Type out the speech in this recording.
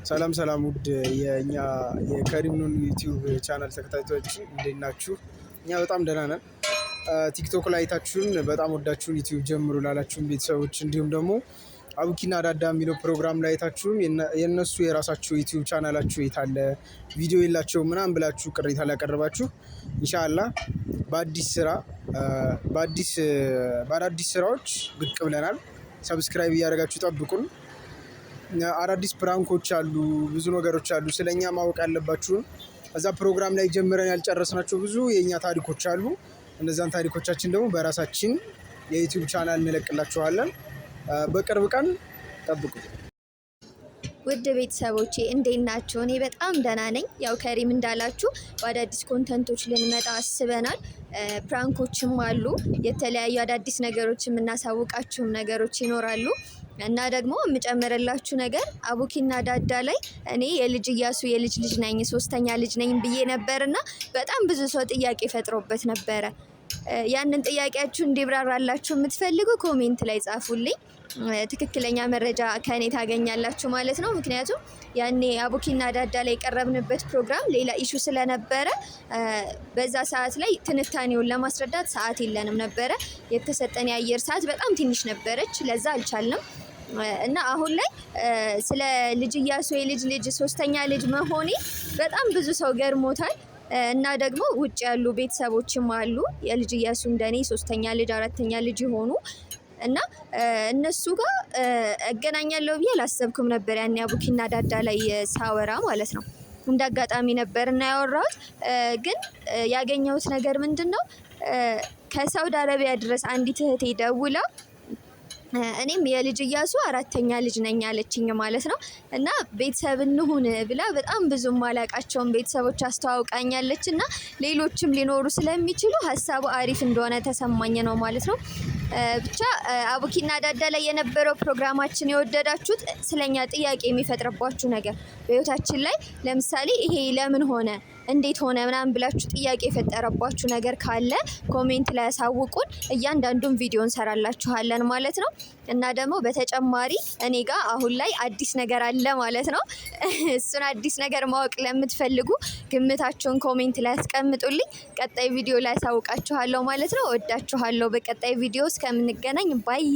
ሰላም ሰላም ውድ የኛ የከሪም ኑን ዩቲዩብ ቻናል ተከታታዮች እንዴት ናችሁ? እኛ በጣም ደህና ነን። ቲክቶክ ላይ አይታችሁን በጣም ወዳችሁን ዩቲዩብ ጀምሩ ላላችሁን ቤተሰቦች እንዲሁም ደግሞ አቡኪና ዳዳ የሚለው ፕሮግራም ላይ አይታችሁን የነሱ የራሳቸው ዩቲዩብ ቻናላቸው የታለ ቪዲዮ የላቸውም ምናምን ብላችሁ ቅሬታ ላቀረባችሁ ኢንሻአላህ በአዳዲስ ስራዎች ብቅ ብለናል። ሰብስክራይብ እያደረጋችሁ ጠብቁን። አዳዲስ ፕራንኮች አሉ፣ ብዙ ነገሮች አሉ ስለኛ ማወቅ ያለባችሁን። እዛ ፕሮግራም ላይ ጀምረን ያልጨረስናቸው ብዙ የኛ ታሪኮች አሉ። እነዛን ታሪኮቻችን ደግሞ በራሳችን የዩቲዩብ ቻናል እንለቅላችኋለን። በቅርብ ቀን ጠብቁ። ውድ ቤተሰቦቼ እንዴት ናችሁ? እኔ በጣም ደህና ነኝ። ያው ከሪም እንዳላችሁ በአዳዲስ ኮንተንቶች ልንመጣ አስበናል። ፕራንኮችም አሉ፣ የተለያዩ አዳዲስ ነገሮች የምናሳውቃችሁም ነገሮች ይኖራሉ። እና ደግሞ የምጨምርላችሁ ነገር አቡኪና ዳዳ ላይ እኔ የልጅ እያሱ የልጅ ልጅ ነኝ፣ 3ኛ ልጅ ነኝ ብዬ ነበርና በጣም ብዙ ሰው ጥያቄ ፈጥሮበት ነበረ። ያንን ጥያቄያችሁ እንዲብራራላችሁ የምትፈልጉ ኮሜንት ላይ ጻፉልኝ። ትክክለኛ መረጃ ከኔ ታገኛላችሁ ማለት ነው። ምክንያቱም ያኔ አቡኪና ዳዳ ላይ የቀረብንበት ፕሮግራም ሌላ ኢሹ ስለነበረ በዛ ሰዓት ላይ ትንታኔውን ለማስረዳት ሰዓት የለንም ነበረ። የተሰጠን የአየር ሰዓት በጣም ትንሽ ነበረች፣ ለዛ አልቻልንም። እና አሁን ላይ ስለ ልጅ እያሱ የልጅ ልጅ 3ኛ ልጅ መሆኔ በጣም ብዙ ሰው ገርሞታል። እና ደግሞ ውጭ ያሉ ቤተሰቦችም አሉ የልጅ እያሱ እንደኔ 3ኛ ልጅ 4ኛ ልጅ የሆኑ እና እነሱ ጋር እገናኛለሁ ብዬ አላሰብኩም ነበር። ያኔ አቡኪና ዳዳ ላይ ሳወራ ማለት ነው። እንደ አጋጣሚ ነበር እና ያወራሁት። ግን ያገኘሁት ነገር ምንድነው? ከሳውዲ አረቢያ ድረስ አንዲት እህቴ ደውላ እኔም የልጅ እያሱ 4ኛ ልጅ ነኝ አለችኝ ማለት ነው። እና ቤተሰብ እንሁን ብላ በጣም ብዙ ማላቃቸውን ቤተሰቦች አስተዋውቃኛለች። እና ሌሎችም ሊኖሩ ስለሚችሉ ሀሳቡ አሪፍ እንደሆነ ተሰማኝ ነው ማለት ነው። ብቻ አቡኪና ዳዳ ላይ የነበረው ፕሮግራማችን የወደዳችሁት ስለኛ ጥያቄ የሚፈጥርባችሁ ነገር በህይወታችን ላይ ለምሳሌ ይሄ ለምን ሆነ እንዴት ሆነ ምናምን ብላችሁ ጥያቄ የፈጠረባችሁ ነገር ካለ ኮሜንት ላይ ያሳውቁን። እያንዳንዱን ቪዲዮ እንሰራላችኋለን ማለት ነው። እና ደግሞ በተጨማሪ እኔ ጋር አሁን ላይ አዲስ ነገር አለ ማለት ነው። እሱን አዲስ ነገር ማወቅ ለምትፈልጉ ግምታችሁን ኮሜንት ላይ አስቀምጡልኝ። ቀጣይ ቪዲዮ ላይ ያሳውቃችኋለሁ ማለት ነው። ወዳችኋለሁ። በቀጣይ ቪዲዮ እስከምንገናኝ ባይ